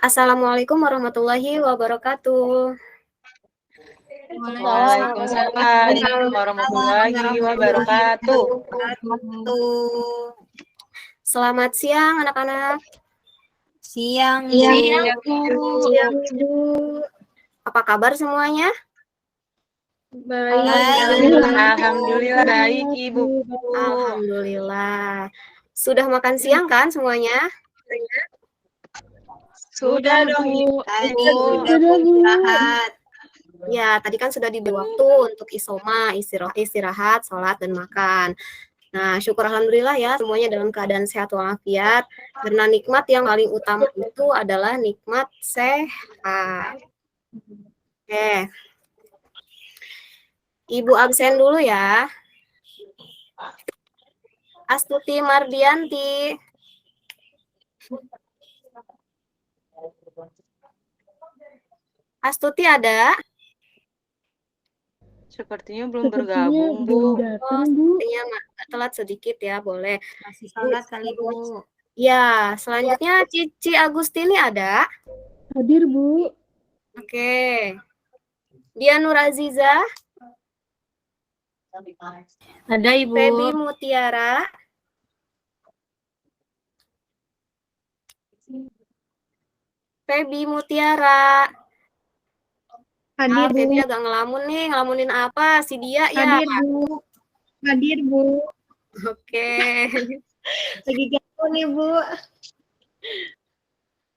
Assalamualaikum warahmatullahi wabarakatuh. Waalaikumsalam warahmatullahi wabarakatuh. Selamat siang anak-anak. Siang, Siang, Ibu. Apa kabar semuanya? Alhamdulillah baik, Ibu. Alhamdulillah. Sudah makan siang kan semuanya? Sudah dong, Ibu. tadi udah istirahat. Ya, tadi kan sudah diberi waktu untuk isoma, istirahat, sholat, dan makan. Nah, syukur alhamdulillah ya semuanya dalam keadaan sehat walafiat. Karena nikmat yang paling utama itu adalah nikmat sehat. Oke. Ibu absen dulu ya. Astuti Mardianti. Astuti ada? Sepertinya belum bergabung, Bu. Sepertinya telat sedikit ya, boleh. Masih sholat kali, Bu. Ya, selanjutnya Cici Agustini ada? Hadir, Bu. Oke. Dia Nur Aziza? Ada, Ibu. Febi Mutiara? Febi Mutiara. Hadir, Bu. Febi agak ngelamun nih. Ngelamunin apa? Si dia ya? Hadir, Bu. Hadir, Bu. Oke. Lagi galau nih, Bu.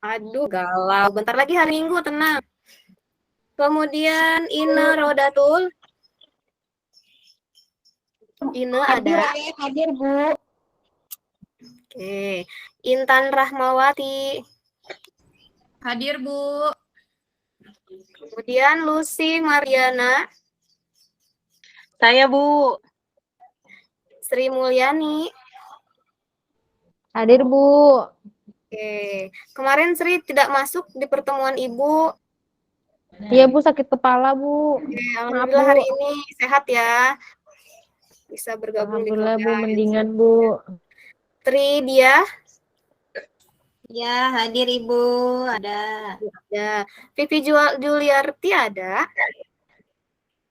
Aduh, galau. Bentar lagi hari Minggu, tenang. Kemudian Ina Rodatul. Ina ada? Hadir, Bu. Oke. Intan Rahmawati. Hadir, Bu. Kemudian Lucy Mariana. Saya, Bu. Sri Mulyani. Hadir, Bu. Oke. Kemarin Sri tidak masuk di pertemuan Ibu. Iya, Bu, sakit kepala, Bu. Oke, alhamdulillah Bu. hari ini sehat ya. Bisa bergabung di Alhamdulillah, Bu, kelas. mendingan, Bu. Tri dia Ya, hadir, Ibu. Ada. ada. Vivi Juliarti ada?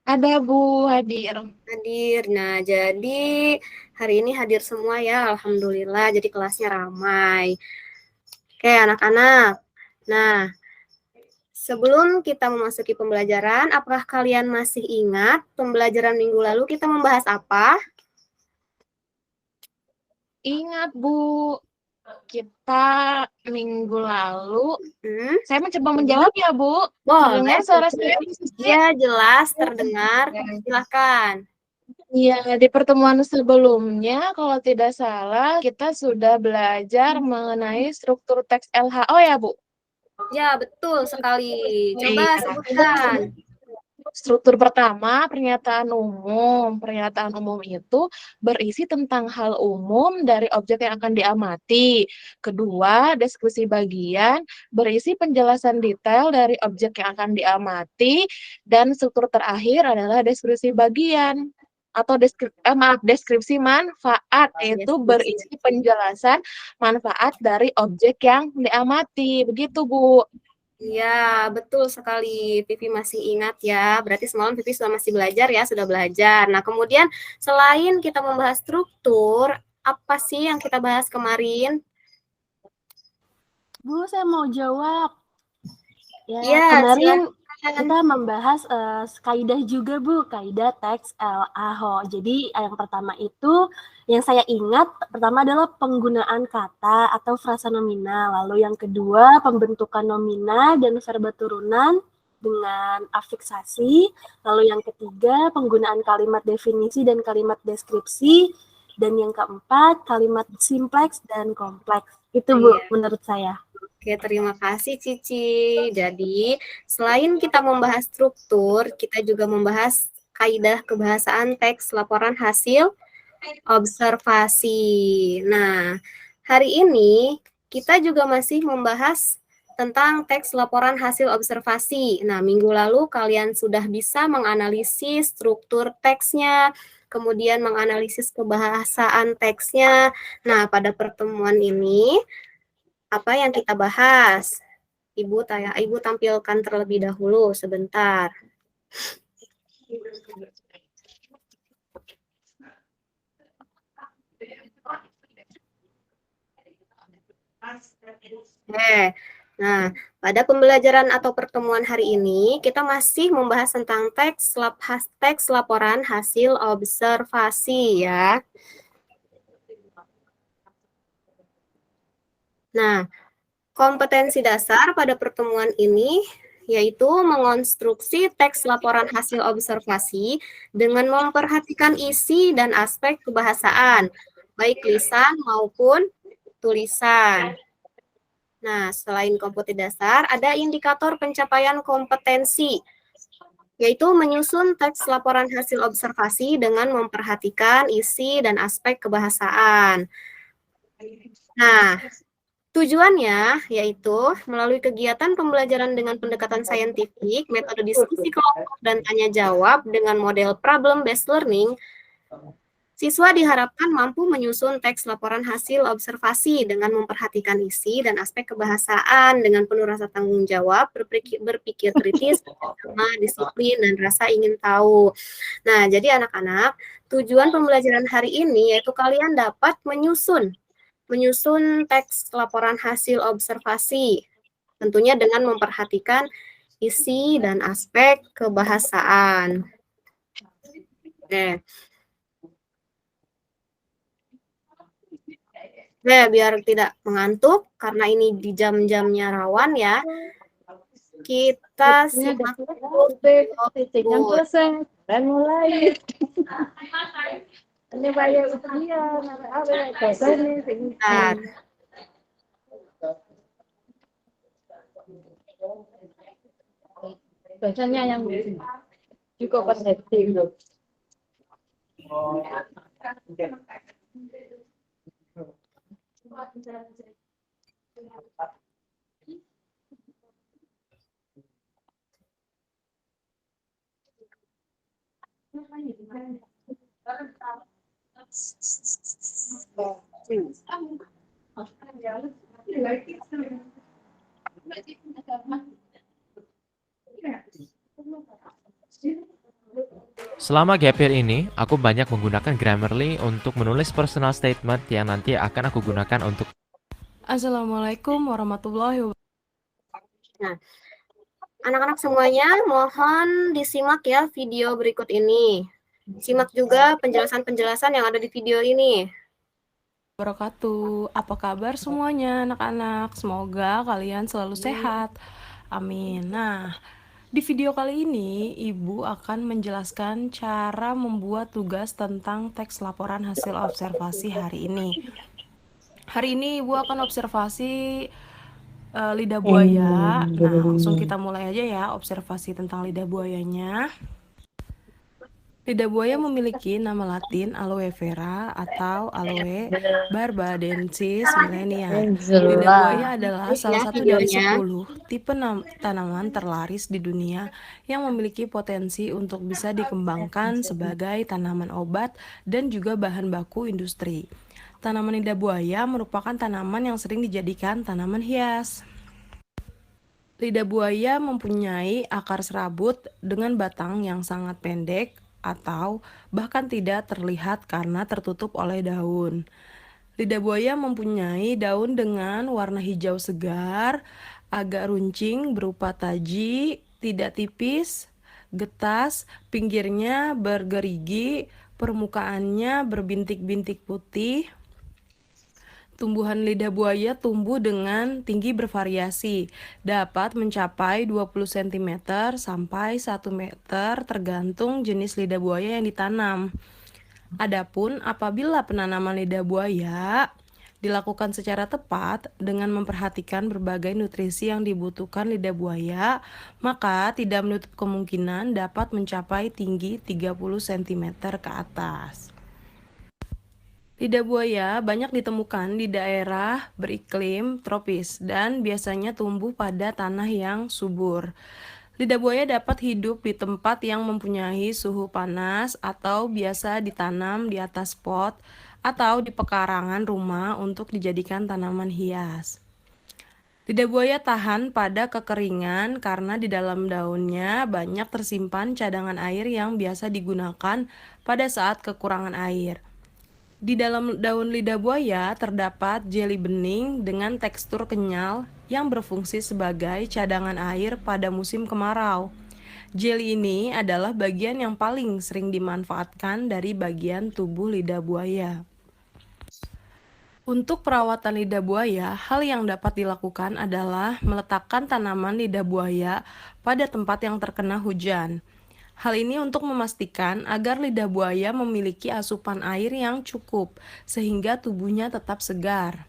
Ada, Bu, hadir. Hadir. Nah, jadi hari ini hadir semua ya, alhamdulillah. Jadi kelasnya ramai. Oke, anak-anak. Nah, sebelum kita memasuki pembelajaran, apakah kalian masih ingat pembelajaran minggu lalu kita membahas apa? Ingat, Bu. Kita minggu lalu, saya mencoba menjawab ya, Bu. Boleh. Terdengar suara saya? Iya, jelas terdengar. Silakan. Iya, di pertemuan sebelumnya, kalau tidak salah, kita sudah belajar mengenai struktur teks LHO ya, Bu? Ya, betul sekali. Coba sebutkan. Struktur pertama, pernyataan umum. Pernyataan umum itu berisi tentang hal umum dari objek yang akan diamati. Kedua, deskripsi bagian berisi penjelasan detail dari objek yang akan diamati. Dan struktur terakhir adalah deskripsi bagian atau deskripsi manfaat, yaitu berisi penjelasan manfaat dari objek yang diamati. Begitu, Bu. Iya, betul sekali. Vivi masih ingat ya. Berarti semalam Vivi sudah masih belajar ya, sudah belajar. Nah, kemudian selain kita membahas struktur, apa sih yang kita bahas kemarin? Bu, saya mau jawab. Ya, kemarin silakan. kita membahas kaidah juga, Bu, kaidah teks LHO. Jadi yang pertama itu, yang saya ingat, pertama adalah penggunaan kata atau frasa nominal. Lalu yang kedua, pembentukan nomina dan verba turunan dengan afiksasi. Lalu yang ketiga, penggunaan kalimat definisi dan kalimat deskripsi. Dan yang keempat, kalimat simpleks dan kompleks. Itu, Bu, menurut saya. Oke, terima kasih Cici. Jadi, selain kita membahas struktur, kita juga membahas kaidah kebahasaan teks laporan hasil observasi. Nah, hari ini kita juga masih membahas tentang teks laporan hasil observasi. Nah, minggu lalu kalian sudah bisa menganalisis struktur teksnya, kemudian menganalisis kebahasaan teksnya. Nah, pada pertemuan ini, apa yang kita bahas? Ibu tampilkan terlebih dahulu sebentar. Nah, pada pembelajaran atau pertemuan hari ini, kita masih membahas tentang teks laporan hasil observasi ya. Nah, kompetensi dasar pada pertemuan ini yaitu mengonstruksi teks laporan hasil observasi dengan memperhatikan isi dan aspek kebahasaan, baik lisan maupun tulisan. Nah, selain kompetensi dasar, ada indikator pencapaian kompetensi, yaitu menyusun teks laporan hasil observasi dengan memperhatikan isi dan aspek kebahasaan. Nah, tujuannya yaitu melalui kegiatan pembelajaran dengan pendekatan saintifik, metode diskusi kelompok, dan tanya jawab dengan model problem-based learning, siswa diharapkan mampu menyusun teks laporan hasil observasi dengan memperhatikan isi dan aspek kebahasaan dengan penuh rasa tanggung jawab, berpikir kritis, sama disiplin, dan rasa ingin tahu. Nah, jadi anak-anak, tujuan pembelajaran hari ini yaitu kalian dapat menyusun teks laporan hasil observasi, tentunya dengan memperhatikan isi dan aspek kebahasaan. Oke. Nah, biar tidak mengantuk, karena ini di jam-jamnya rawan ya, kita simak Titiknya selesai dan mulai. Ini banyak ujian, sebentar. Biasanya yang juga persepsi. Selama gap year ini, aku banyak menggunakan Grammarly untuk menulis personal statement yang nanti akan aku gunakan untuk... Assalamualaikum warahmatullahi wabarakatuh. Nah, anak-anak semuanya mohon disimak ya video berikut ini. Simak juga penjelasan-penjelasan yang ada di video ini. Apa kabar semuanya anak-anak? Semoga kalian selalu sehat. Amin. Nah, di video kali ini Ibu akan menjelaskan cara membuat tugas tentang teks laporan hasil observasi hari ini. Hari ini Ibu akan observasi lidah buaya. Nah, langsung kita mulai aja ya observasi tentang lidah buayanya. Lidah buaya memiliki nama latin aloe vera atau aloe barbadensis millenia. Lidah buaya adalah salah satu dari 10 tipe tanaman terlaris di dunia yang memiliki potensi untuk bisa dikembangkan sebagai tanaman obat dan juga bahan baku industri. Tanaman lidah buaya merupakan tanaman yang sering dijadikan tanaman hias. Lidah buaya mempunyai akar serabut dengan batang yang sangat pendek atau bahkan tidak terlihat karena tertutup oleh daun. Lidah buaya mempunyai daun dengan warna hijau segar, agak runcing berupa taji, tidak tipis, getas, pinggirnya bergerigi, permukaannya berbintik-bintik putih. Tumbuhan lidah buaya tumbuh dengan tinggi bervariasi, dapat mencapai 20 cm sampai 1 meter tergantung jenis lidah buaya yang ditanam. Adapun apabila penanaman lidah buaya dilakukan secara tepat dengan memperhatikan berbagai nutrisi yang dibutuhkan lidah buaya, maka tidak menutup kemungkinan dapat mencapai tinggi 30 cm ke atas. Lidah buaya banyak ditemukan di daerah beriklim tropis dan biasanya tumbuh pada tanah yang subur. Lidah buaya dapat hidup di tempat yang mempunyai suhu panas atau biasa ditanam di atas pot atau di pekarangan rumah untuk dijadikan tanaman hias. Lidah buaya tahan pada kekeringan karena di dalam daunnya banyak tersimpan cadangan air yang biasa digunakan pada saat kekurangan air. Di dalam daun lidah buaya terdapat jeli bening dengan tekstur kenyal yang berfungsi sebagai cadangan air pada musim kemarau. Jeli ini adalah bagian yang paling sering dimanfaatkan dari bagian tubuh lidah buaya. Untuk perawatan lidah buaya, hal yang dapat dilakukan adalah meletakkan tanaman lidah buaya pada tempat yang terkena hujan. Hal ini untuk memastikan agar lidah buaya memiliki asupan air yang cukup, sehingga tubuhnya tetap segar.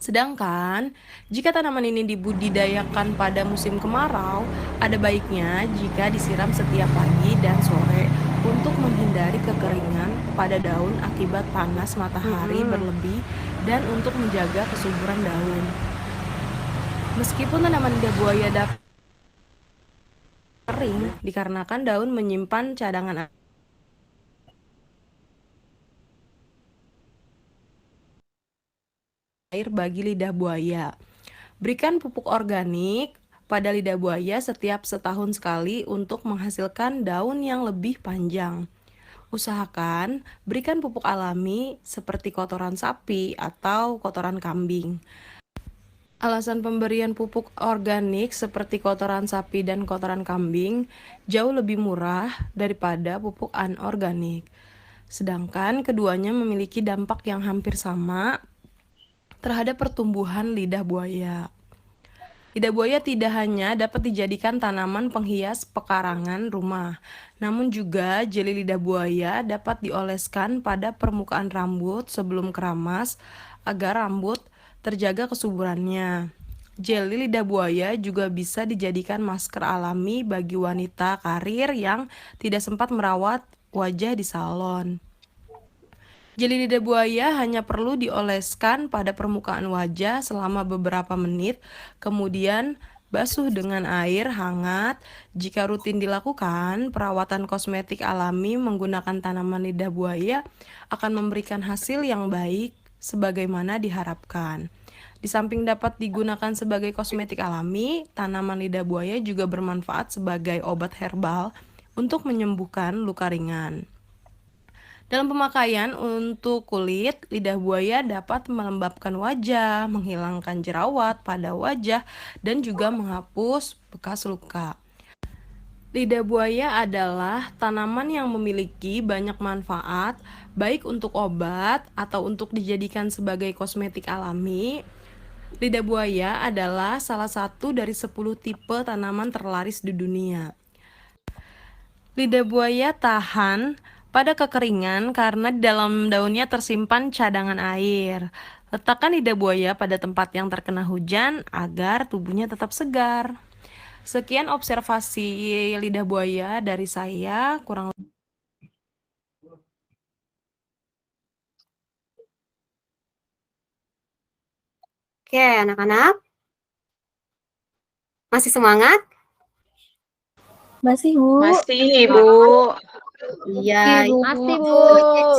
Sedangkan, jika tanaman ini dibudidayakan pada musim kemarau, ada baiknya jika disiram setiap pagi dan sore untuk menghindari kekeringan pada daun akibat panas matahari berlebih dan untuk menjaga kesuburan daun. Meskipun tanaman lidah buaya dapat kering dikarenakan daun menyimpan cadangan air bagi lidah buaya. Berikan pupuk organik pada lidah buaya setiap setahun sekali untuk menghasilkan daun yang lebih panjang. Usahakan berikan pupuk alami seperti kotoran sapi atau kotoran kambing. Alasan pemberian pupuk organik seperti kotoran sapi dan kotoran kambing jauh lebih murah daripada pupuk anorganik. Sedangkan keduanya memiliki dampak yang hampir sama terhadap pertumbuhan lidah buaya. Lidah buaya tidak hanya dapat dijadikan tanaman penghias pekarangan rumah, namun juga jeli lidah buaya dapat dioleskan pada permukaan rambut sebelum keramas agar rambut terjaga kesuburannya. Jeli lidah buaya juga bisa dijadikan masker alami bagi wanita karir yang tidak sempat merawat wajah di salon. Jeli lidah buaya hanya perlu dioleskan pada permukaan wajah selama beberapa menit, kemudian basuh dengan air hangat. Jika rutin dilakukan, perawatan kosmetik alami menggunakan tanaman lidah buaya akan memberikan hasil yang baik sebagaimana diharapkan. Di samping dapat digunakan sebagai kosmetik alami, tanaman lidah buaya juga bermanfaat sebagai obat herbal untuk menyembuhkan luka ringan. Dalam pemakaian untuk kulit, lidah buaya dapat melembabkan wajah, menghilangkan jerawat pada wajah, dan juga menghapus bekas luka. Lidah buaya adalah tanaman yang memiliki banyak manfaat, baik untuk obat atau untuk dijadikan sebagai kosmetik alami. Lidah buaya adalah salah satu dari 10 tipe tanaman terlaris di dunia. Lidah buaya tahan pada kekeringan karena di dalam daunnya tersimpan cadangan air. Letakkan lidah buaya pada tempat yang terkena hujan agar tubuhnya tetap segar. Sekian observasi lidah buaya dari saya, kurang lebih. Oke, anak-anak. Masih semangat? Masih, Bu. Masih, Ibu. Iya, Masih, Bu.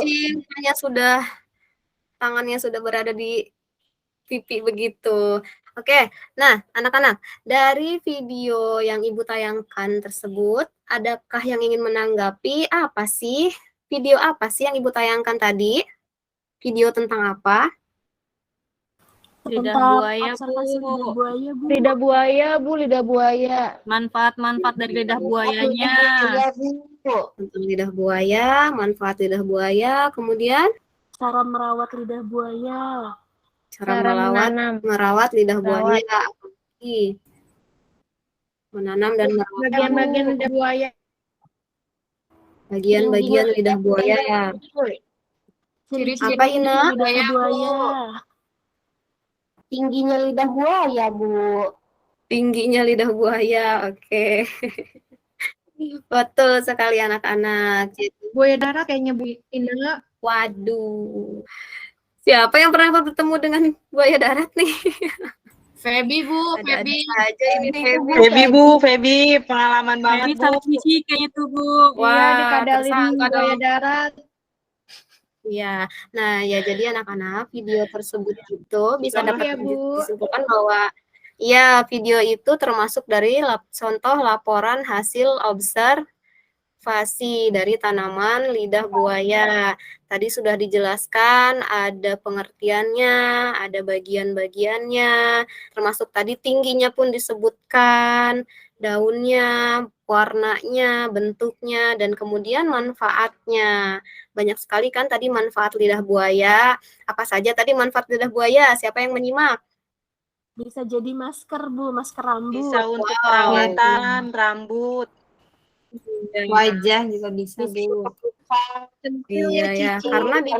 Cici tangannya sudah berada di pipi begitu. Oke, nah anak-anak, dari video yang Ibu tayangkan tersebut, adakah yang ingin menanggapi apa sih? Video apa sih yang Ibu tayangkan tadi? Video tentang apa? Lidah Tentang buaya, observasi Bu. lidah buaya, Bu. Lidah buaya, Bu, lidah buaya. Manfaat-manfaat dari lidah buayanya. Tentang lidah buaya, manfaat lidah buaya, kemudian Cara merawat lidah buaya. cara merawat lidah buaya, apalagi menanam dan merawat Bagian-bagian lidah buaya. bagian-bagian lidah buaya. Ciri-ciri Apa, Ina? lidah buaya. Tingginya lidah buaya, Bu. Tingginya lidah buaya, oke. Betul sekali anak-anak. Buaya darat kayaknya, Bu Ina. Waduh. Siapa yang pernah bertemu dengan buaya darat nih? Feby, Bu. Ada-ada Feby. saja ini Feby. Feby, Bu. Feby, pengalaman banget, Bu. sama Cici kayaknya tuh, Bu. Wah, dikadalin tersangka buaya dong. darat. Iya. Nah, ya jadi anak-anak video tersebut itu bisa Selamat dapat ya, Bu. disimpulkan bahwa Ya, video itu termasuk dari contoh laporan hasil observasi dari tanaman lidah buaya. Tadi sudah dijelaskan, ada pengertiannya, ada bagian-bagiannya, termasuk tadi tingginya pun disebutkan, daunnya, warnanya, bentuknya, dan kemudian manfaatnya. Banyak sekali kan tadi manfaat lidah buaya. Apa saja tadi manfaat lidah buaya? Siapa yang menyimak? Bisa jadi masker, Bu, masker rambut. Bisa untuk perawatan rambut. Wajah juga bisa, Bu. Iya ya, karena di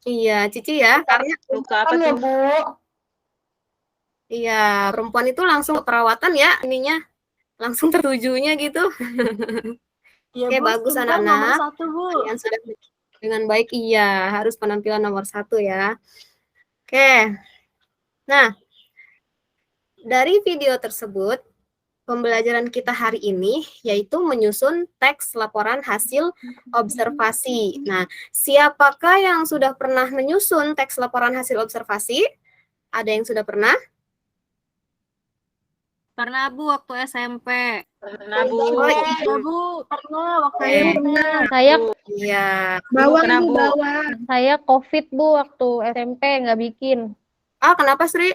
Iya, Cici ya, karena Luka apa tuh? iya, perempuan itu langsung perawatan ya ininya, langsung tertujunya gitu. Iya, Oke, Bu, bagus sumpah nomor anak-anak. 1, Bu. Kalian sudah dengan baik, iya, harus penampilan nomor 1 ya. Oke. Nah, dari video tersebut, pembelajaran kita hari ini yaitu menyusun teks laporan hasil observasi. Nah, siapakah yang sudah pernah menyusun teks laporan hasil observasi? Ada yang sudah pernah? Pernah, Bu, waktu SMP. Pernah, Bu. Oh, Iya, iya. Bu, pernah waktu Oke. SMP. Saya Iya. Pernah, Bu. saya COVID Bu waktu SMP nggak bikin. Ah, kenapa, Sri?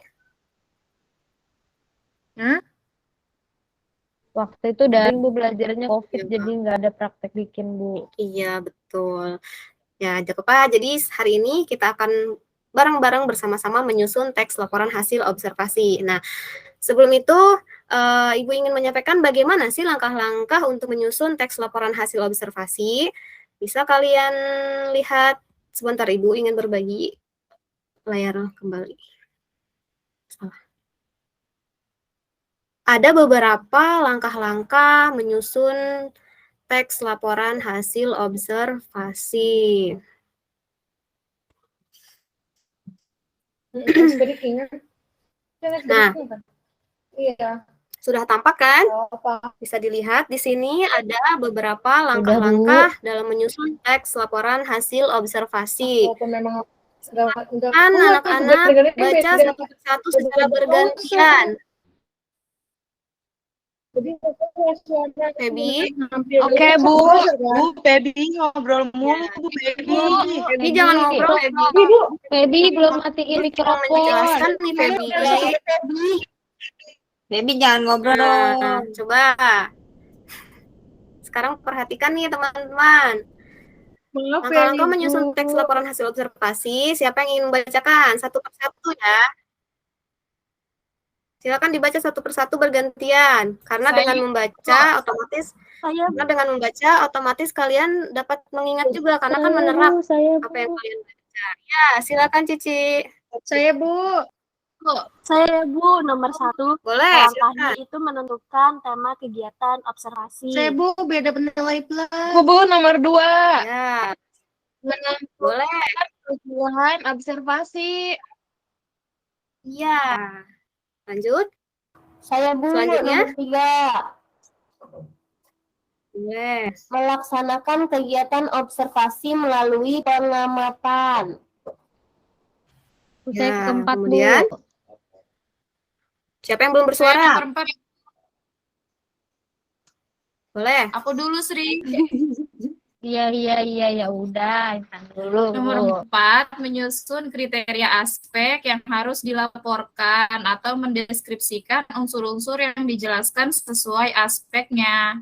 Waktu itu daring Bu belajarnya COVID Iya. jadi nggak ada praktek bikin Bu. Iya, betul. Ya, jangan lupa. Jadi hari ini kita akan bareng-bareng bersama-sama menyusun teks laporan hasil observasi. Nah, sebelum itu, Ibu ingin menyampaikan bagaimana sih langkah-langkah untuk menyusun teks laporan hasil observasi. Bisa kalian lihat sebentar, Ibu ingin berbagi layar kembali. Salah. Ada beberapa langkah-langkah menyusun teks laporan hasil observasi. Nah, sudah tampak kan? Bisa dilihat di sini ada beberapa langkah-langkah dalam menyusun teks laporan hasil observasi. Kan anak-anak baca satu persatu secara bergantian. Feby, Oke, Bu. Bu, Feby ngobrol mulu, Bu, Feby. Feby jangan ngobrol, Feby. Feby belum matiin Mau mikrofon. menjelaskan nih, Feby. Baby jangan ngobrol. Nah, coba. Sekarang perhatikan nih, teman-teman. Langkah-langkah menyusun teks laporan hasil observasi. Siapa yang ingin membacakan? Satu persatu ya. Silakan dibaca satu persatu bergantian. Karena dengan membaca otomatis kalian dapat mengingat juga karena kan menerap apa yang kalian baca. Ya, silakan Cici. Saya, Bu, nomor 1. Boleh. Langkahnya itu menentukan tema kegiatan observasi. Bu, beda penilai plus. Bu nomor 2. Ya, boleh. Tujuan observasi. Iya. Lanjut. Saya, Bu, Selanjutnya? nomor 3. Boleh. Melaksanakan kegiatan observasi melalui pengamatan. Saya Ya, keempat kemudian? Bu. Siapa yang belum bersuara? Nomor 4. Boleh. Aku dulu, Sri. Iya ya udah intan dulu Bu. Nomor 4, menyusun kriteria aspek yang harus dilaporkan atau mendeskripsikan unsur-unsur yang dijelaskan sesuai aspeknya.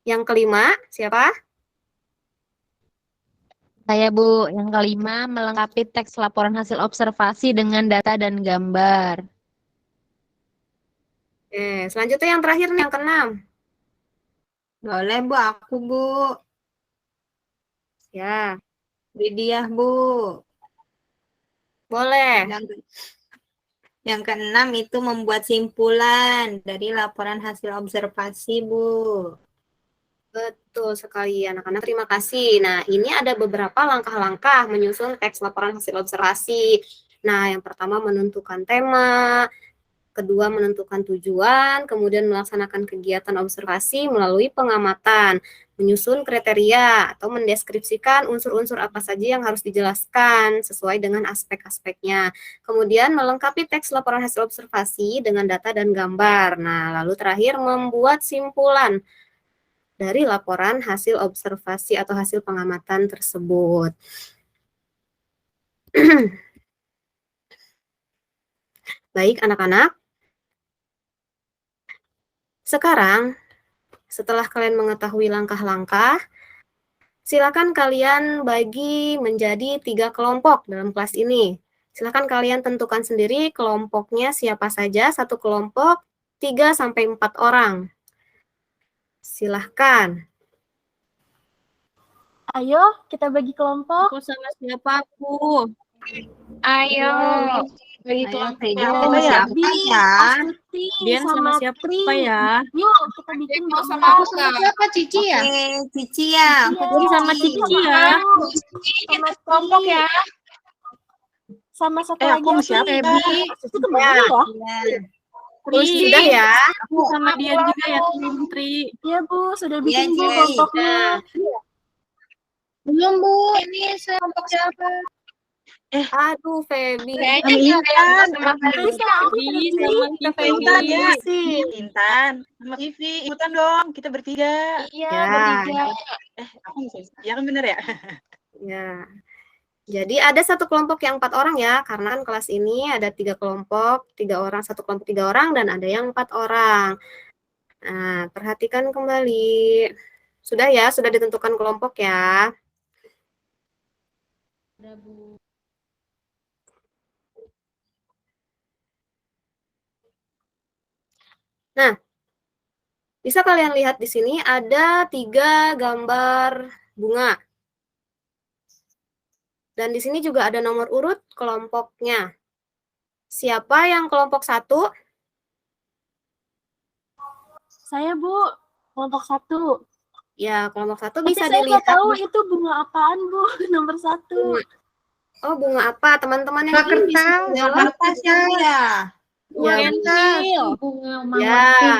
Yang kelima, siapa? Saya Bu, yang kelima melengkapi teks laporan hasil observasi dengan data dan gambar. Oke, selanjutnya yang terakhir nih, yang keenam. Boleh, Bu. Aku, Bu. Ya, Widiah, Bu. boleh. Yang keenam itu membuat simpulan dari laporan hasil observasi, Bu. Betul sekali, anak-anak. Terima kasih. Nah, ini ada beberapa langkah-langkah menyusun teks laporan hasil observasi. Nah, yang pertama menentukan tema. Kedua, menentukan tujuan, kemudian melaksanakan kegiatan observasi melalui pengamatan, menyusun kriteria atau mendeskripsikan unsur-unsur apa saja yang harus dijelaskan sesuai dengan aspek-aspeknya. Kemudian melengkapi teks laporan hasil observasi dengan data dan gambar. Nah, lalu terakhir membuat simpulan dari laporan hasil observasi atau hasil pengamatan tersebut. Baik, anak-anak. Sekarang, setelah kalian mengetahui langkah-langkah, silakan kalian bagi menjadi 3 kelompok dalam kelas ini. Silakan kalian tentukan sendiri kelompoknya siapa saja, satu kelompok 3-4 orang. Silahkan. Ayo, kita bagi kelompok. Aku sama siapa, aku? Ayo. Bagi Ayo, kelompok Teddy yang sama siapa ya? Astuti, Dian sama siapa Tri. ya? Yuk, kita bikin Deko sama berempat. aku nggak? Siapa Cici ya? Oke, Cici ya. Dian sama Cici ya. Sama kelompok ya. Sama satu Aku lagi sama siapa? Itu kemana ya? Terus sudah ya. Aku sama Dian juga ya, Tri. Iya Bu, sudah Iya, bikin Bu Ji. kelompoknya. Belum, Bu. Ini kelompok siapa? Aduh, Feby. Kayaknya Intan. sama Bisa, aku sudah Ih, bikin. sama Intan Vivi. ya. Intan sama Vivi ikutan dong, kita bertiga. Iya, Ya. bertiga. Aku bisa. Ya kan bener ya? Ya. Jadi ada satu kelompok yang 4 orang ya, karena kan kelas ini ada 3 kelompok, 3 orang, satu kelompok 3 orang, dan ada yang 4 orang. Nah, perhatikan kembali. Sudah ya, sudah ditentukan kelompok ya. Nah, bisa kalian lihat di sini ada 3 gambar bunga. Dan di sini juga ada nomor urut kelompoknya. Siapa yang kelompok 1? Saya Bu, kelompok 1. Ya, kelompok 1 Tapi bisa saya nggak dilihat. tahu itu bunga apaan Bu, nomor 1. Oh, bunga apa? Teman-teman yang ini bisa jawab. Kertas ya. Ya, Bugenvil. Bunga ya.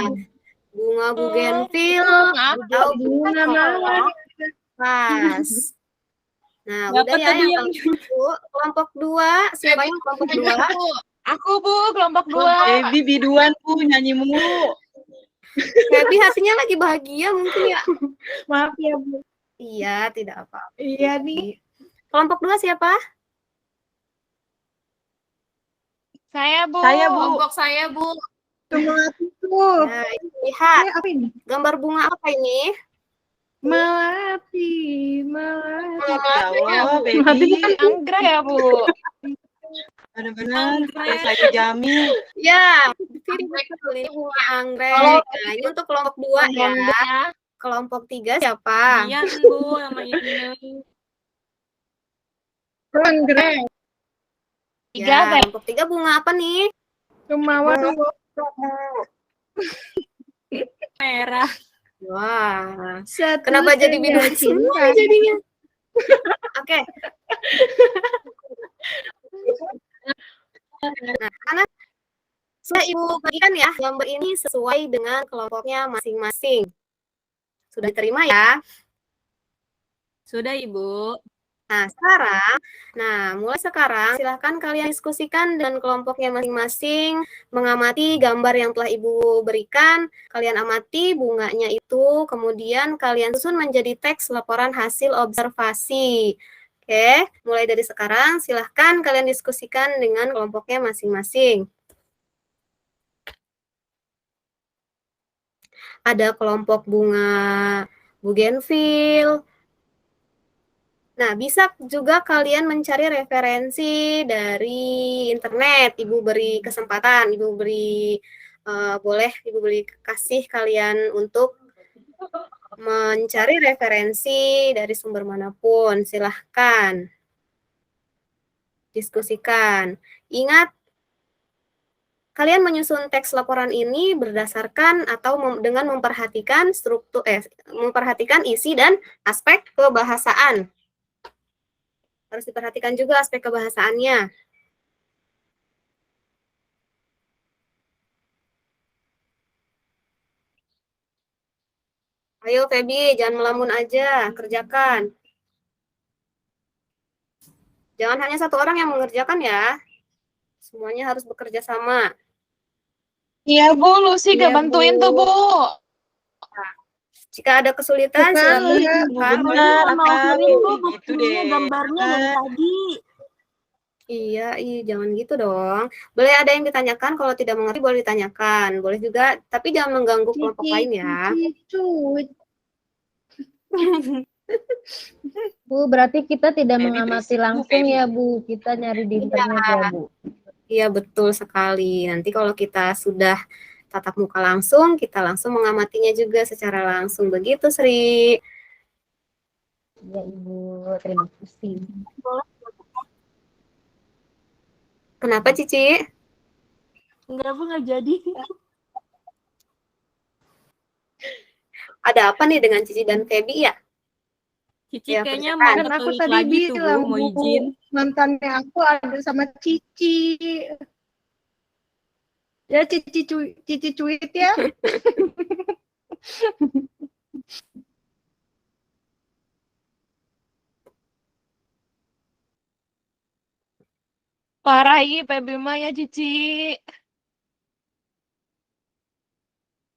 Bunga bugenvil atau bunga mawar. Pas. Nah, Dapat udah ya tadi yang kelompok 2. Siapa yang kelompok 2? Aku Bu, kelompok 2. Baby biduan Bu, nyanyi mulu. Feby hatinya lagi bahagia mungkin ya. Maaf ya Bu. Iya, tidak apa-apa. Iya nih. Kelompok 2 siapa? Saya Bu. Saya Bu. Kelompok saya, Bu. Nah, lihat. Apa ini? Gambar bunga apa ini? Melati, melati. Ya Allah, Berarti baby. bukan anggrek ya Bu. Benar-benar. Saya Jamil. Ya, betul. Ini bunga anggrek. Nah, ini untuk kelompok 2 ya. Kelompok 3 siapa? Dian, Bu, sama ini. Anggrek. Ya, kelompok 3 bunga apa nih? Kemauan. Merah. Wah, kenapa jadi biduan semua jadinya? Oke. Nah, anak, sudah Ibu bagikan ya gambar ini sesuai dengan kelompoknya masing-masing. Sudah diterima ya? Sudah, Ibu. Nah, mulai sekarang silahkan kalian diskusikan dengan kelompoknya masing-masing, mengamati gambar yang telah Ibu berikan, kalian amati bunganya itu, kemudian kalian susun menjadi teks laporan hasil observasi. Oke, mulai dari sekarang silahkan kalian diskusikan dengan kelompoknya masing-masing. Ada kelompok bunga bugenvil. Nah, bisa juga kalian mencari referensi dari internet. Ibu beri kesempatan, boleh Ibu beri kasih kalian untuk mencari referensi dari sumber manapun. Silahkan diskusikan. Ingat, kalian menyusun teks laporan ini berdasarkan atau dengan memperhatikan memperhatikan isi dan aspek kebahasaan. Harus diperhatikan juga aspek kebahasaannya. Ayo Feby, jangan melamun aja, kerjakan. Jangan hanya satu orang yang mengerjakan ya. Semuanya harus bekerja sama. Iya, Bu. Lucy Iya, gak bantuin Bu. tuh, Bu. Jika ada kesulitan, Bukan, silakan enggak, ditanyakan. benar, mau Kak. kirim Bu Gitu buktinya deh. gambarnya dari tadi. Iya, jangan gitu dong. Boleh ada yang ditanyakan, kalau tidak mengerti boleh ditanyakan. Boleh juga, tapi jangan mengganggu kelompok lain ya. Cuit. Bu, berarti kita tidak Feby mengamati berisik, Bu, langsung Feby. ya, Bu. Kita nyari di internet ya, Bu. Iya, betul sekali. Nanti kalau kita sudah tatap muka langsung, kita langsung mengamatinya juga secara langsung. Begitu, Sri. Ya, Ibu. Terima kasih. Kenapa, Cici? Enggak Bu, nggak jadi. Ada apa nih dengan Cici dan Feby ya? Cici Ya, kayaknya kerjakan. mau Kan aku ngetulis tadi lagi tuh, Bu, bilang, mau Bu, izin. mantannya aku ada sama Cici. Ya, Cici cuit ya. Parah ih, Feby mah ya, Cici.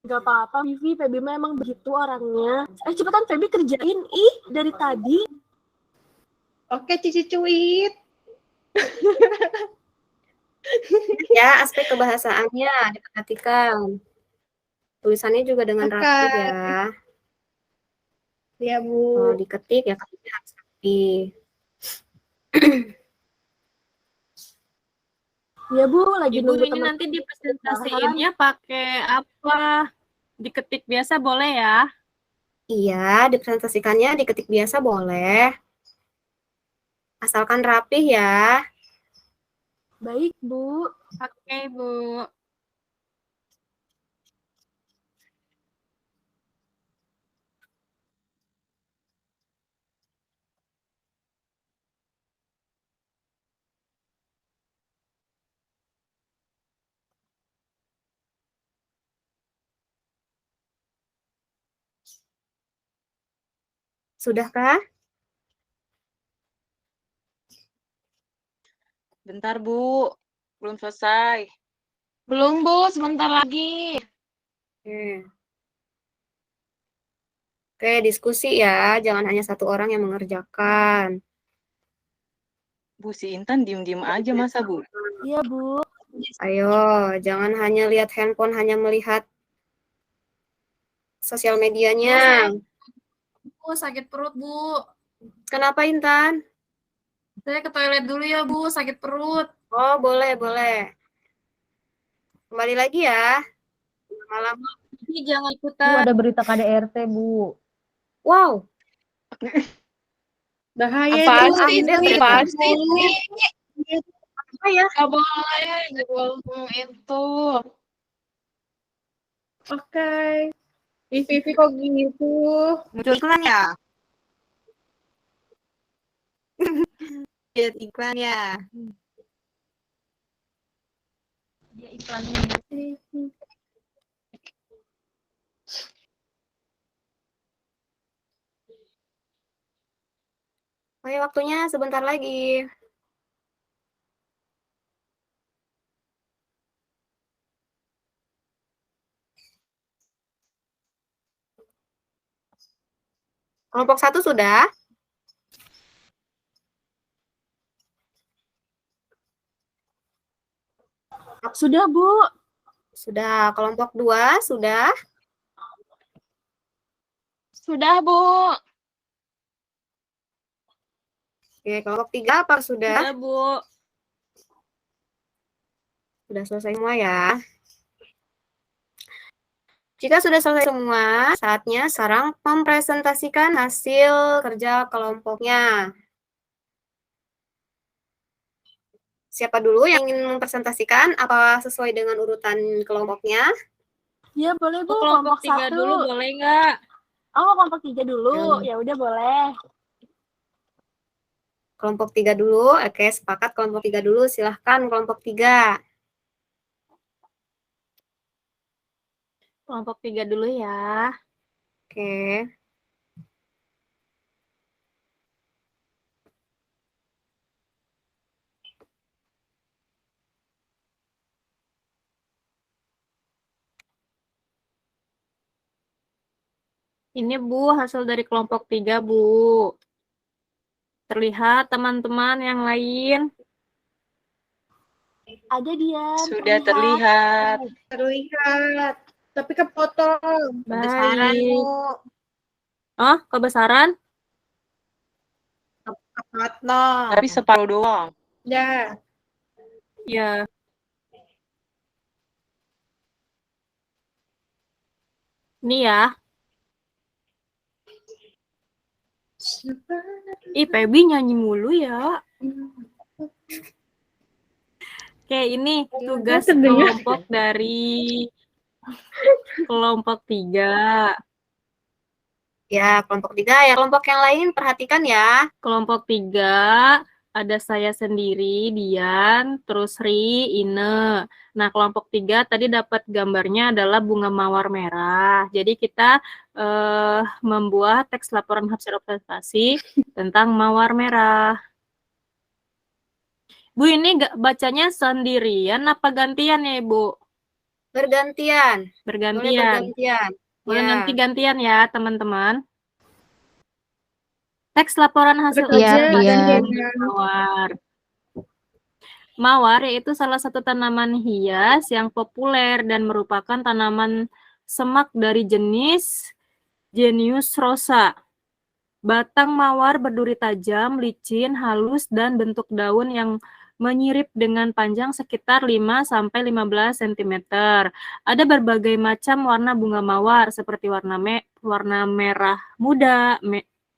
Gak apa-apa, Vivi. Feby mah emang begitu orangnya. Cepetan Feby kerjain. Ih, dari tadi. Oke, Cici cuit. Ya, aspek kebahasaannya diperhatikan. Tulisannya juga dengan Oke. rapi ya. Ya, Bu. Kalau diketik ya ketiknya harus rapi. Ya Bu, lagi Ibu nunggu ini teman. nanti dipresentasiinnya pakai apa? Diketik biasa boleh ya? Iya, dipresentasikannya diketik biasa boleh. Asalkan rapih ya. Baik Bu. Oke, Bu. Sudahkah? Bentar, Bu. Belum selesai. Belum, Bu. Sebentar lagi. Oke. Oke, diskusi ya. Jangan hanya satu orang yang mengerjakan. Bu, si Intan diem-diem aja masa, Bu? Iya Bu. Ayo, jangan hanya lihat handphone, hanya melihat sosial medianya. Bu, sakit perut, Bu. Kenapa, Intan? Saya ke toilet dulu ya, Bu. Sakit perut. Oh, boleh, boleh. Kembali lagi ya. Malam. Ini jangan Bu, ikutan. ada berita KDRT, Bu. Wow. Bahaya Apaan itu. sih? update ya. Apaan sih? Apa ya? Gak boleh ngomong itu. Oke. Ih, Vivi kok gitu? Muncul iklan ya? Lihat iklan ya? Dia iklannya. Oke, waktunya sebentar lagi. Kelompok 1 sudah? Sudah Bu. Sudah. Kelompok 2 sudah? Sudah, Bu. Oke, kelompok 3 apa sudah? Sudah, Bu. Sudah selesai semua ya. Jika sudah selesai semua, saatnya sekarang mempresentasikan hasil kerja kelompoknya. Siapa dulu yang ingin mempresentasikan? Apa sesuai dengan urutan kelompoknya? Ya boleh Bu, Kelompok kelompok 3 1. dulu boleh nggak? Oh, kelompok 3 dulu. Ya udah boleh. Kelompok 3 dulu. Oke, sepakat kelompok 3 dulu. Silahkan kelompok 3. Kelompok 3 dulu ya. Oke. Ini Bu, hasil dari kelompok 3 Bu. Terlihat teman-teman yang lain? Ada Dian, Sudah terlihat. Terlihat. Tapi kepotong. Besaran, Bu. Oh, kebesaran? Kepotong. Tapi separuh doang. Ya. Ya. Ini ya. Ih, Pebi nyanyi mulu ya. Oke, ini tugas kelompok dari kelompok 3. Ya, kelompok 3 ya. Kelompok yang lain perhatikan ya. Kelompok 3 ada saya sendiri, Dian, terus Ri, Ine. Nah, kelompok 3 tadi dapat gambarnya adalah bunga mawar merah. Jadi kita membuat teks laporan hasil observasi tentang mawar merah. Bu, ini bacanya sendirian apa gantian ya, Ibu? Bergantian. Boleh Bergantian. bergantian. Boleh Ya. nanti gantian ya, teman-teman. Teks laporan hasil Iya, observasi Dian. mawar. Mawar yaitu salah satu tanaman hias yang populer dan merupakan tanaman semak dari jenis Genius rosa. Batang mawar berduri tajam, licin, halus, dan bentuk daun yang menyirip dengan panjang sekitar 5-15 cm. Ada berbagai macam warna bunga mawar seperti warna merah muda,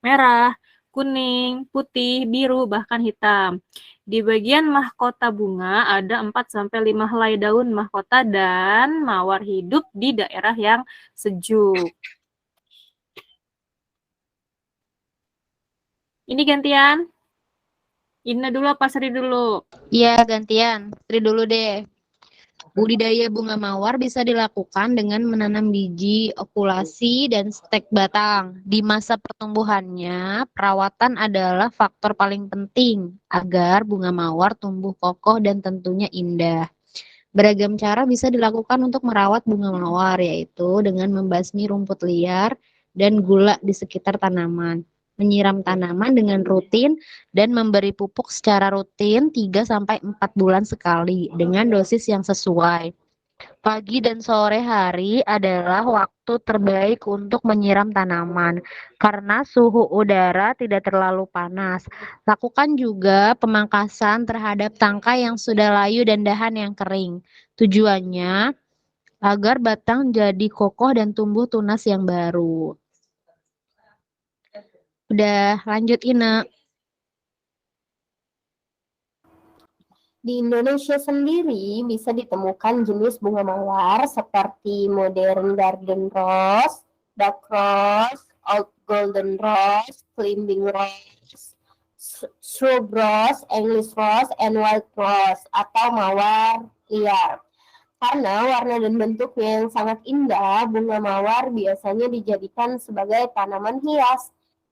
merah, kuning, putih, biru, bahkan hitam. Di bagian mahkota bunga ada 4-5 helai daun mahkota dan mawar hidup di daerah yang sejuk. Ini gantian. Ina dulu apa Sri dulu? Iya, gantian. Sri dulu deh. Budidaya bunga mawar bisa dilakukan dengan menanam biji, okulasi, dan stek batang. Di masa pertumbuhannya, perawatan adalah faktor paling penting agar bunga mawar tumbuh kokoh dan tentunya indah. Beragam cara bisa dilakukan untuk merawat bunga mawar, yaitu dengan membasmi rumput liar dan gula di sekitar tanaman, menyiram tanaman dengan rutin, dan memberi pupuk secara rutin 3-4 bulan sekali dengan dosis yang sesuai. Pagi dan sore hari adalah waktu terbaik untuk menyiram tanaman karena suhu udara tidak terlalu panas. Lakukan juga pemangkasan terhadap tangkai yang sudah layu dan dahan yang kering. Tujuannya agar batang jadi kokoh dan tumbuh tunas yang baru. Udah, lanjut Ina. Di Indonesia sendiri bisa ditemukan jenis bunga mawar seperti modern garden rose, dark rose, old golden rose, climbing rose, shrub rose, English rose, and white rose atau mawar liar. Karena warna dan bentuknya yang sangat indah, bunga mawar biasanya dijadikan sebagai tanaman hias.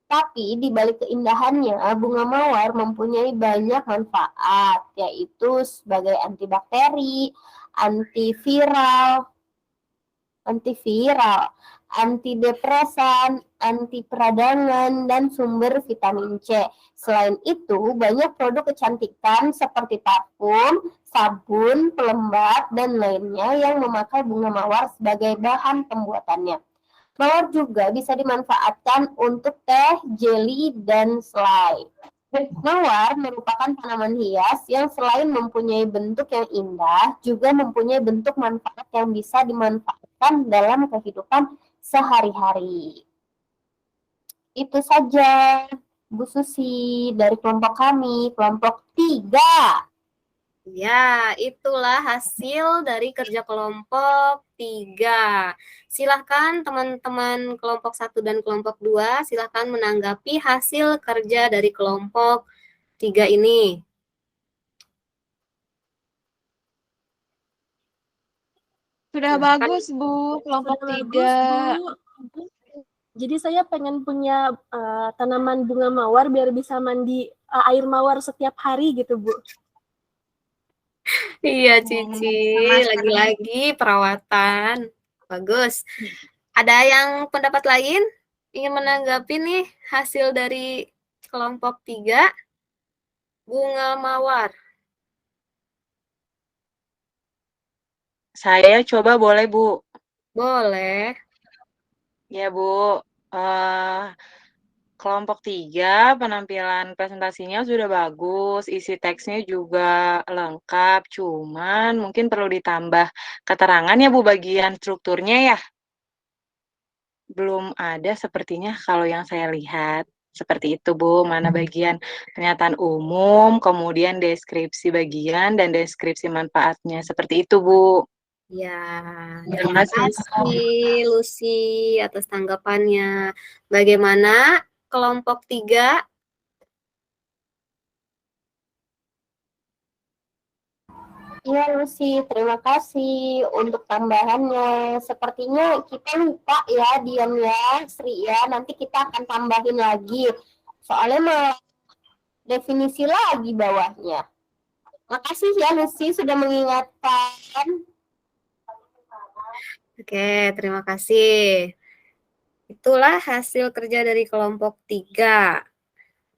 Tapi di balik keindahannya, bunga mawar mempunyai banyak manfaat, yaitu sebagai antibakteri, antiviral, antidepresan, anti peradangan, dan sumber vitamin C. Selain itu, banyak produk kecantikan seperti parfum, sabun, pelembab, dan lainnya yang memakai bunga mawar sebagai bahan pembuatannya. Mawar juga bisa dimanfaatkan untuk teh, jeli, dan selai. Mawar merupakan tanaman hias yang selain mempunyai bentuk yang indah, juga mempunyai bentuk manfaat yang bisa dimanfaatkan dalam kehidupan sehari-hari. Itu saja, Bu Susi, dari kelompok kami, kelompok 3. Ya, itulah hasil dari kerja kelompok 3. Silahkan teman-teman kelompok 1 dan kelompok 2, silahkan menanggapi hasil kerja dari kelompok 3 ini. Sudah bagus, Bu, kelompok 3. Jadi saya pengen punya tanaman bunga mawar biar bisa mandi air mawar setiap hari gitu, Bu. Iya, Cici. Lagi-lagi perawatan. Bagus. Ada yang pendapat lain? Ingin menanggapi nih hasil dari kelompok 3, bunga mawar. Saya coba boleh, Bu? Boleh. Ya, Bu. Kelompok 3, penampilan presentasinya sudah bagus, isi teksnya juga lengkap, cuman mungkin perlu ditambah keterangan ya, Bu, bagian strukturnya ya. Belum ada sepertinya kalau yang saya lihat. Seperti itu, Bu. Mana bagian pernyataan umum, kemudian deskripsi bagian, dan deskripsi manfaatnya. Seperti itu, Bu. Ya, Terima terima kasih. kasih Lucy atas tanggapannya. Bagaimana kelompok 3? Iya Lucy, terima kasih untuk tambahannya. Sepertinya kita lupa ya Dian ya, Sri ya. Nanti kita akan tambahin lagi. Soalnya mau definisi lagi bawahnya. Makasih ya Lucy sudah mengingatkan. Oke, terima kasih. Itulah hasil kerja dari kelompok 3.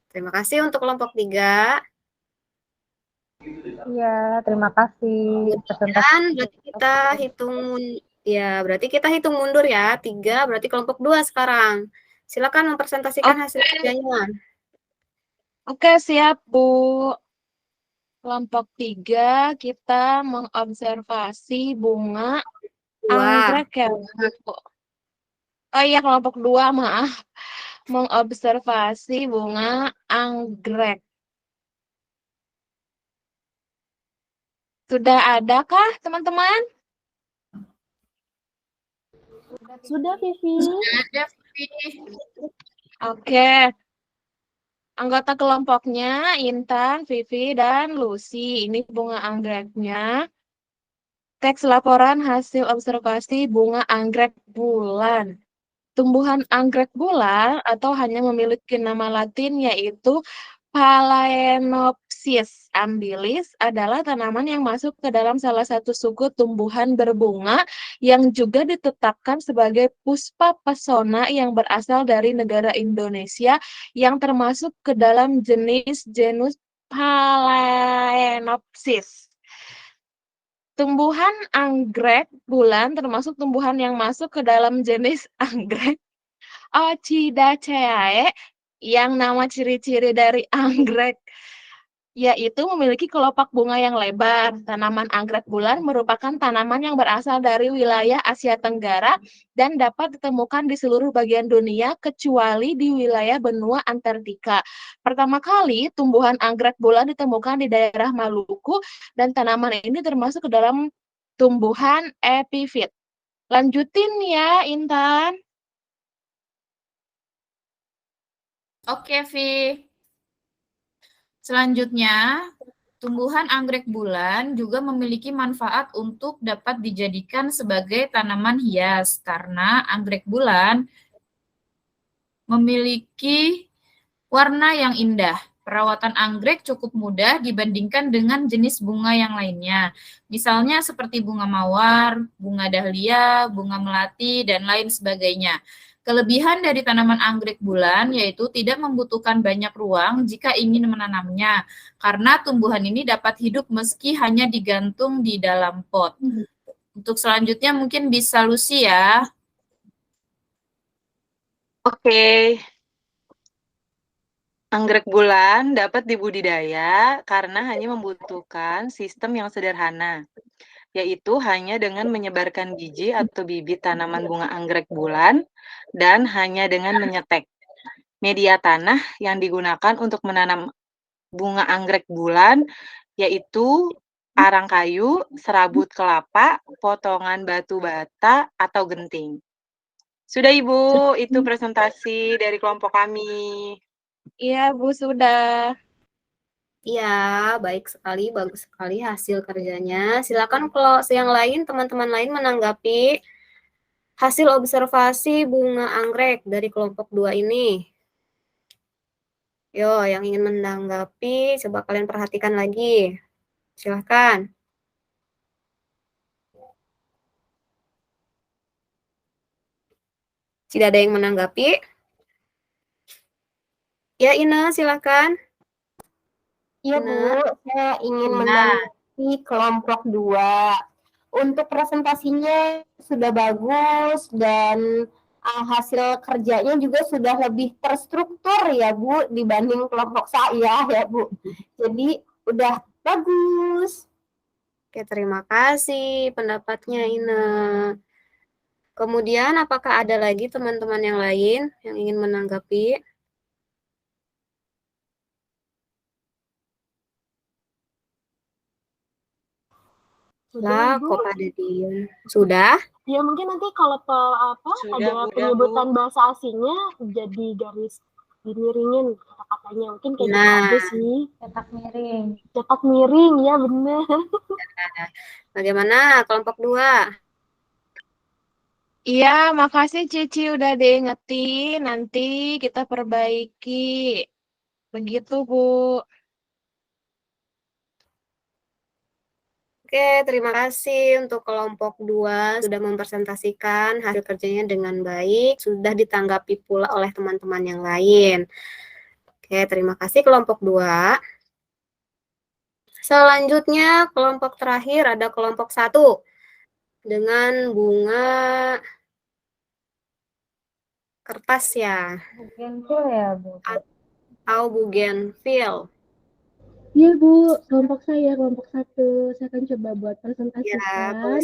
Terima kasih untuk kelompok 3. Iya, terima kasih. Dan berarti kita hitung mundur ya. 3 berarti kelompok 2 sekarang. Silakan mempresentasikan hasil kerjanya. Oke, siap, Bu. Kelompok 3 kita mengobservasi bunga anggrek ya, Bu. Oh iya, kelompok 2, maaf. Mengobservasi bunga anggrek. Sudah adakah, teman-teman? Sudah, Vivi. Sudah ada, Vivi. Oke. Anggota kelompoknya Intan, Vivi, dan Lucy. Ini bunga anggreknya. Teks laporan hasil observasi bunga anggrek bulan. Tumbuhan anggrek bulan atau hanya memiliki nama latin yaitu Phalaenopsis ambilis adalah tanaman yang masuk ke dalam salah satu suku tumbuhan berbunga yang juga ditetapkan sebagai puspa pesona yang berasal dari negara Indonesia yang termasuk ke dalam genus Phalaenopsis. Tumbuhan anggrek bulan termasuk tumbuhan yang masuk ke dalam jenis anggrek Orchidaceae yang nama ciri-ciri dari anggrek yaitu memiliki kelopak bunga yang lebar. Tanaman anggrek bulan merupakan tanaman yang berasal dari wilayah Asia Tenggara dan dapat ditemukan di seluruh bagian dunia kecuali di wilayah benua Antartika. Pertama kali tumbuhan anggrek bulan ditemukan di daerah Maluku dan tanaman ini termasuk ke dalam tumbuhan epifit. Lanjutin ya, Intan. Oke, Vi. Selanjutnya, tumbuhan anggrek bulan juga memiliki manfaat untuk dapat dijadikan sebagai tanaman hias karena anggrek bulan memiliki warna yang indah. Perawatan anggrek cukup mudah dibandingkan dengan jenis bunga yang lainnya. Misalnya seperti bunga mawar, bunga dahlia, bunga melati, dan lain sebagainya. Kelebihan dari tanaman anggrek bulan yaitu tidak membutuhkan banyak ruang jika ingin menanamnya, karena tumbuhan ini dapat hidup meski hanya digantung di dalam pot. Untuk selanjutnya mungkin bisa Lucy ya. Oke. Anggrek bulan dapat dibudidaya karena hanya membutuhkan sistem yang sederhana, yaitu hanya dengan menyebarkan biji atau bibit tanaman bunga anggrek bulan dan hanya dengan menyetek. Media tanah yang digunakan untuk menanam bunga anggrek bulan yaitu arang kayu, serabut kelapa, potongan batu bata, atau genting. Sudah Ibu, itu presentasi dari kelompok kami. Iya, Bu, sudah. Iya, baik sekali, bagus sekali hasil kerjanya. Silakan kalau yang lain, teman-teman lain menanggapi Hasil observasi bunga anggrek dari kelompok 2 ini. Yo, yang ingin menanggapi, coba kalian perhatikan lagi. Silahkan. Tidak ada yang menanggapi? Ya, Ina, silahkan. Iya, Bu, saya ingin menanggapi kelompok 2. Untuk presentasinya sudah bagus dan hasil kerjanya juga sudah lebih terstruktur ya, Bu, dibanding kelompok saya ya, Bu. Jadi udah bagus. Oke, terima kasih pendapatnya, Ina. Kemudian, apakah ada lagi teman-teman yang lain yang ingin menanggapi? Lah, Bu. kok pada diem? Sudah? Ya mungkin nanti kalau ada penyebutan bahasa asingnya jadi garis dimiringin kata-katanya. Mungkin kayak gitu aja sih. Cetak miring. Cetak miring, ya bener. Bagaimana kelompok 2? Iya, makasih Cici udah diingetin. Nanti kita perbaiki. Begitu, Bu. Oke, terima kasih untuk kelompok 2 sudah mempresentasikan hasil kerjanya dengan baik, sudah ditanggapi pula oleh teman-teman yang lain. Oke, terima kasih kelompok 2. Selanjutnya, kelompok terakhir ada kelompok 1 dengan bunga kertas ya. Bougainville ya, Bu? Atau bougainville. Iya Bu, kelompok 1. Saya akan coba buat presentasikan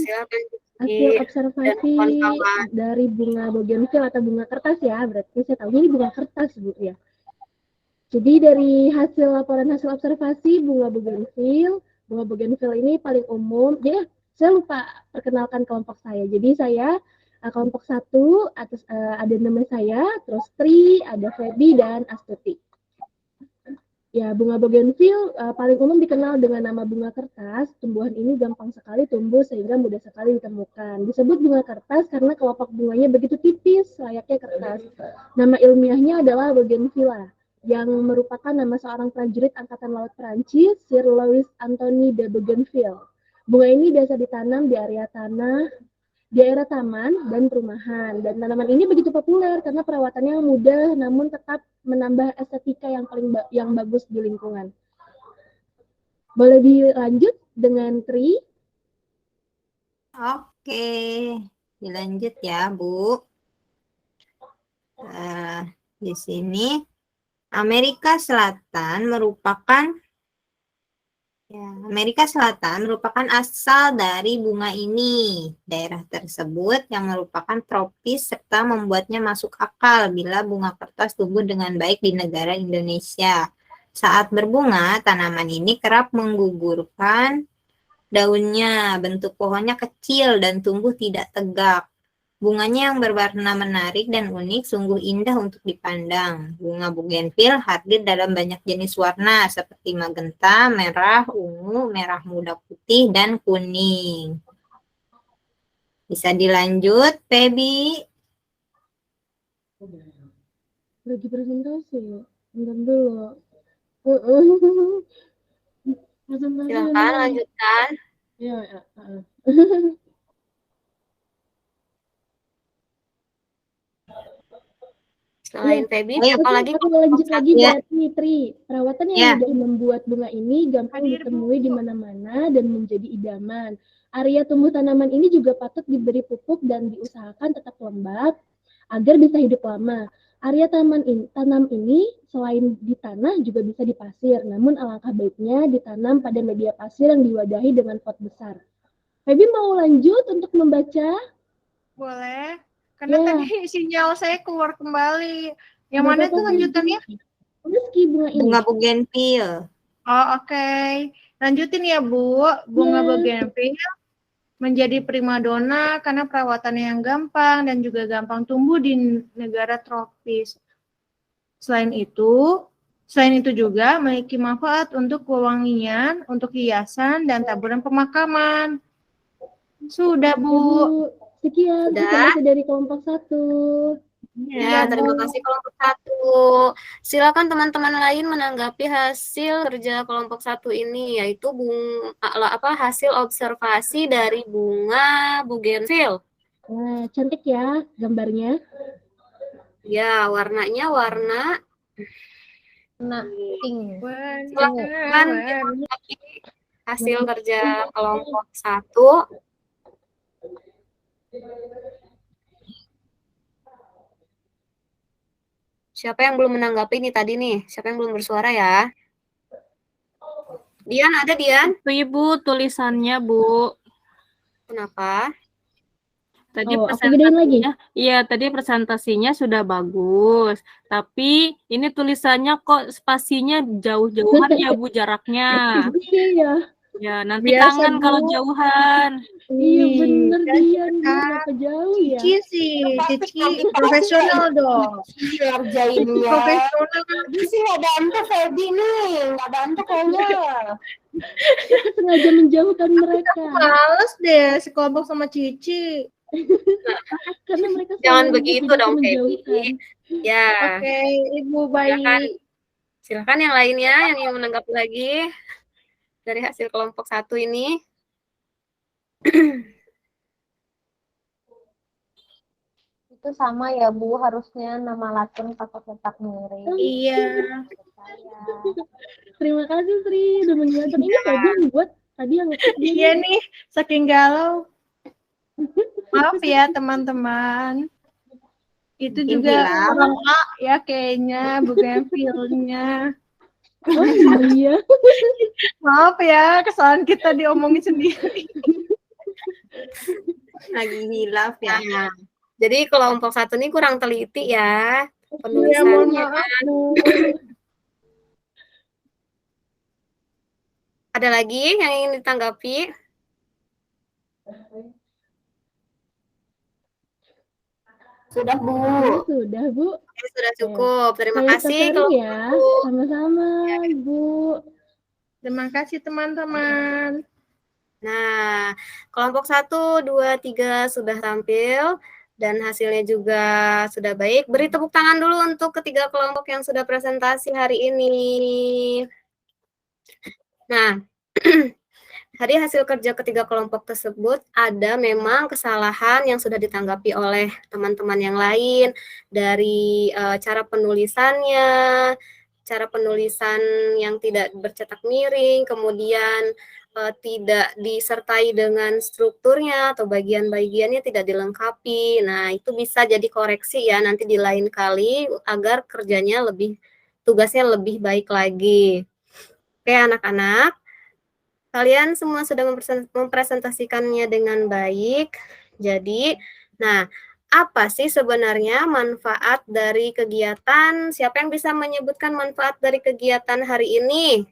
hasil observasi dari bunga bougainville atau bunga kertas ya. Berarti saya tahu ini bunga kertas Bu ya. Jadi dari hasil observasi bunga bougainville ini paling umum. Jadi saya lupa perkenalkan kelompok saya. Jadi saya kelompok 1 atas ada nama saya, terus Tri, ada Feby dan Astuti. Ya, bunga bougainville paling umum dikenal dengan nama bunga kertas. Tumbuhan ini gampang sekali tumbuh sehingga mudah sekali ditemukan. Disebut bunga kertas karena kelopak bunganya begitu tipis, layaknya kertas. Nama ilmiahnya adalah bougainvillea, yang merupakan nama seorang prajurit Angkatan Laut Prancis, Sir Louis Anthony de Bougainville. Bunga ini biasa ditanam di area tanah, di area taman dan perumahan. Dan tanaman ini begitu populer karena perawatannya mudah namun tetap menambah estetika yang bagus di lingkungan. Boleh dilanjut dengan Tri? Oke, dilanjut ya, Bu. Di sini Amerika Selatan merupakan asal dari bunga ini. Daerah tersebut yang merupakan tropis serta membuatnya masuk akal bila bunga kertas tumbuh dengan baik di negara Indonesia. Saat berbunga, tanaman ini kerap menggugurkan daunnya. Bentuk pohonnya kecil dan tumbuh tidak tegak. Bunganya yang berwarna menarik dan unik sungguh indah untuk dipandang. Bunga bougainville hadir dalam banyak jenis warna seperti magenta, merah, ungu, merah muda putih, dan kuning. Bisa dilanjut, Feby? Lagi presentasi. Bentar dulu. Silakan lanjutkan. Ya. Selain Feby, apa lagi? Lanjut lagi berarti Tri. Perawatan yang mudah membuat bunga ini gampang ditemui di mana-mana dan menjadi idaman. Area tumbuh tanaman ini juga patut diberi pupuk dan diusahakan tetap lembab agar bisa hidup lama. Area tanam ini selain di tanah juga bisa di pasir, namun alangkah baiknya ditanam pada media pasir yang diwadahi dengan pot besar. Feby mau lanjut untuk membaca? Boleh. Karena tadi sinyal saya keluar kembali. Yang mana tuh lanjutannya? Bunga bougainville. Oh, oke. Lanjutin ya, Bu. Bunga bougainville menjadi primadona karena perawatannya yang gampang dan juga gampang tumbuh di negara tropis. Selain itu juga memiliki manfaat untuk wewangian, untuk hiasan, dan taburan pemakaman. Sudah, Bu. Sekian Sudah? informasi dari kelompok 1. Ya, terima kasih kelompok 1. Silakan teman-teman lain menanggapi hasil kerja kelompok 1 ini, yaitu hasil observasi dari bunga bougainville. Wah, cantik ya gambarnya. Ya, warnanya warna pink. Silakan ditanggapi hasil kerja kelompok 1. Siapa yang belum menanggapi nih tadi nih? Siapa yang belum bersuara ya? Dian, ada Dian? Itu Ibu tulisannya, Bu. Kenapa? Tadi Oh, aku gedein lagi. Iya, tadi presentasinya sudah bagus. Tapi ini tulisannya kok spasinya jauh-jauhan ya, Bu, jaraknya. Iya. Ya, nanti Biasa, kangen kalau Bu. jauhan. Iya bener Dian, Kak. kenapa jauh ya? Cici profesional dong. Ngerjainnya. Profesional. Tadi sih ada Ante Feby nih, nggak ada Ante kayaknya. Kita sengaja menjauhkan mereka. Males deh sekelompok sama Cici. Karena mereka Jangan selalu begitu tidak dong, menjauhkan. Feby. Ya. Oke, Ibu baik. Silakan yang lainnya yang ingin menanggapi lagi dari hasil kelompok 1 ini. Itu sama ya Bu, harusnya nama Latin pakai cetak miring. Iya. Terima kasih Sri udah mengingatkan. Ini Feby yang buat tadi yang Iya nih, saking galau. Maaf ya teman-teman. Itu juga orang A ya kayaknya, bougainville-nya. Oh iya. Maaf ya, kesalahan kita diomongin sendiri. Lagi hilaf ya. Nah, jadi kelompok 1 ini kurang teliti ya Iya, mohon penulisannya. maaf, Bu. Ada lagi yang ingin ditanggapi? Sudah, Bu. Sudah, Bu. Oke, sudah cukup. Terima Saya kasih tertarik kelompok ya. 1. Sama-sama, Bu. Terima kasih teman-teman. Nah, kelompok 1, 2, 3 sudah tampil dan hasilnya juga sudah baik. Beri tepuk tangan dulu untuk ketiga kelompok yang sudah presentasi hari ini. Nah, dari hasil kerja ketiga kelompok tersebut ada memang kesalahan yang sudah ditanggapi oleh teman-teman yang lain dari cara penulisannya, cara penulisan yang tidak bercetak miring, kemudian tidak disertai dengan strukturnya atau bagian-bagiannya tidak dilengkapi. Nah, itu bisa jadi koreksi ya nanti di lain kali agar kerjanya tugasnya lebih baik lagi. Oke, anak-anak, kalian semua sudah mempresentasikannya dengan baik. Jadi, nah, apa sih sebenarnya manfaat dari kegiatan? Siapa yang bisa menyebutkan manfaat dari kegiatan hari ini?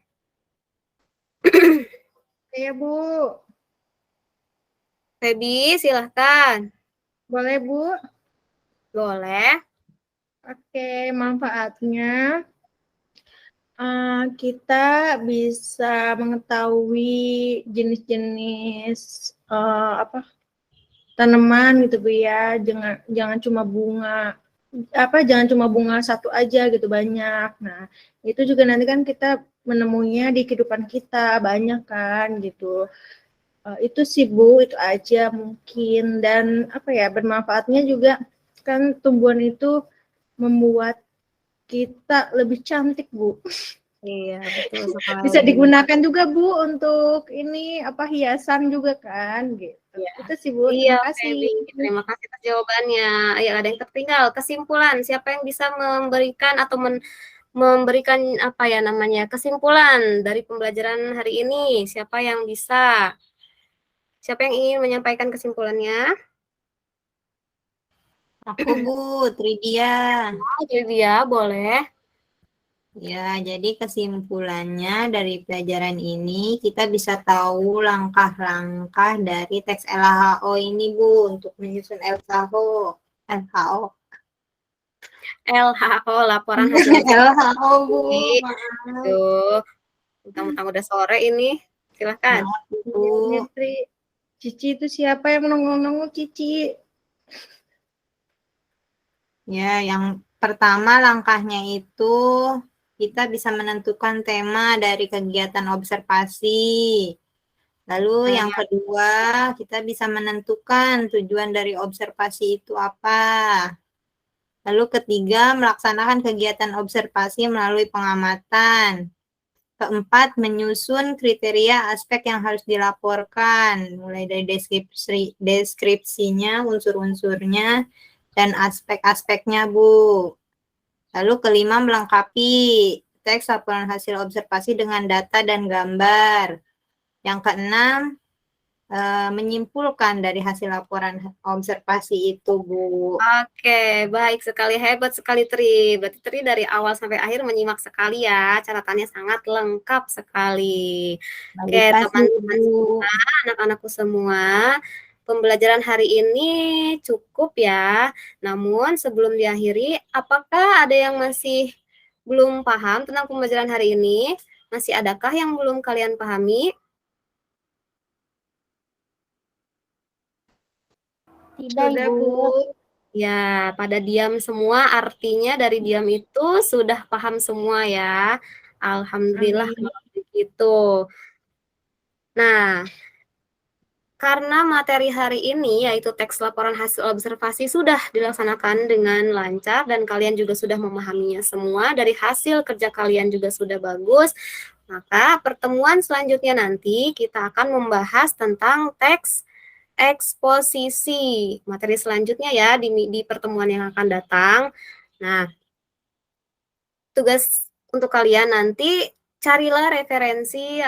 Iya, Bu. Feby, silahkan. Boleh, Bu? Boleh. Oke, manfaatnya kita bisa mengetahui jenis-jenis tanaman gitu Bu ya. Jangan cuma bunga jangan cuma bunga satu aja gitu, banyak. Nah, itu juga nanti kan kita menemuinya di kehidupan kita banyak kan gitu. Itu sih Bu, itu aja mungkin. Dan bermanfaatnya juga kan tumbuhan itu membuat kita lebih cantik Bu. Iya, betul sekali. Bisa digunakan juga Bu untuk ini hiasan juga kan gitu. Ya. Itu sih Bu. Iya, Terima kasih. Feby. Terima kasih atas jawabannya. Ya, ada yang tertinggal. Kesimpulan, siapa yang bisa memberikan atau memberikan kesimpulan dari pembelajaran hari ini? Siapa yang bisa? Siapa yang ingin menyampaikan kesimpulannya? Aku Bu, Tridia. Tridia, boleh. Ya, jadi kesimpulannya dari pelajaran ini kita bisa tahu langkah-langkah dari teks LHO ini Bu untuk menyusun LHO. LHO, laporan hasil LHO Bu. Tuh, mentang-mentang udah sore ini. Silakan. Bu. Cici itu siapa yang nongol-nongol, Cici? Ya, yang pertama langkahnya itu kita bisa menentukan tema dari kegiatan observasi. Lalu yang kedua, kita bisa menentukan tujuan dari observasi itu apa. Lalu ketiga, melaksanakan kegiatan observasi melalui pengamatan. Keempat, menyusun kriteria aspek yang harus dilaporkan, mulai dari deskripsinya, unsur-unsurnya, dan aspek-aspeknya, Bu. Lalu kelima, melengkapi teks laporan hasil observasi dengan data dan gambar. Yang keenam, menyimpulkan dari hasil laporan observasi itu, Bu. Oke, baik sekali, hebat sekali Tri. Berarti Tri dari awal sampai akhir menyimak sekali ya, catatannya sangat lengkap sekali. Oke, teman-teman semua, anak-anakku semua, pembelajaran hari ini cukup ya. Namun sebelum diakhiri, apakah ada yang masih belum paham tentang pembelajaran hari ini? Masih adakah yang belum kalian pahami? Tidak, Bu. Ya, pada diam semua artinya dari diam itu sudah paham semua ya. Alhamdulillah kalau begitu. Nah, karena materi hari ini yaitu teks laporan hasil observasi sudah dilaksanakan dengan lancar dan kalian juga sudah memahaminya semua, dari hasil kerja kalian juga sudah bagus, maka pertemuan selanjutnya nanti kita akan membahas tentang teks eksposisi. Materi selanjutnya ya di pertemuan yang akan datang. Nah, tugas untuk kalian nanti carilah referensi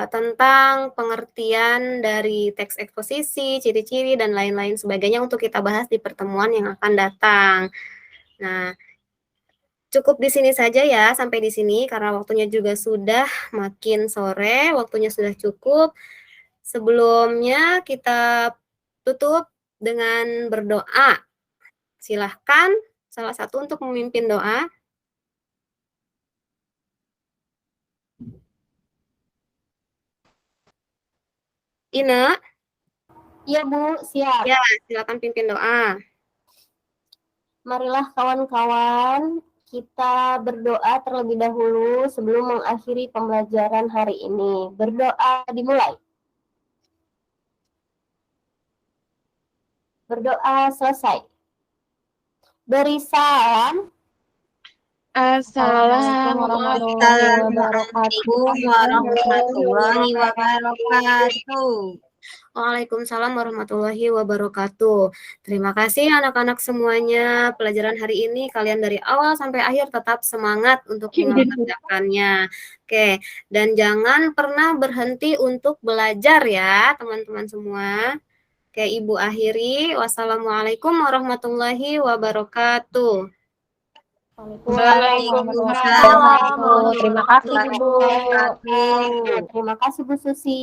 tentang pengertian dari teks eksposisi, ciri-ciri, dan lain-lain sebagainya untuk kita bahas di pertemuan yang akan datang. Nah, cukup di sini saja ya, sampai di sini karena waktunya juga sudah makin sore, waktunya sudah cukup. Sebelumnya kita tutup dengan berdoa. Silahkan salah satu untuk memimpin doa. Ina? Iya, Bu, siap. Ya, silakan pimpin doa. Marilah kawan-kawan, kita berdoa terlebih dahulu sebelum mengakhiri pembelajaran hari ini. Berdoa dimulai. Berdoa selesai. Beri salam. Assalamualaikum warahmatullahi wabarakatuh. Waalaikumsalam warahmatullahi wabarakatuh. Terima kasih anak-anak semuanya. Pelajaran hari ini kalian dari awal sampai akhir tetap semangat untuk mengerjakannya. Oke, dan jangan pernah berhenti untuk belajar ya, teman-teman semua. Oke, Ibu akhiri. Wassalamualaikum warahmatullahi wabarakatuh. Waalaikumsalam. Terima kasih, Bu. Terima kasih, Bu Susi.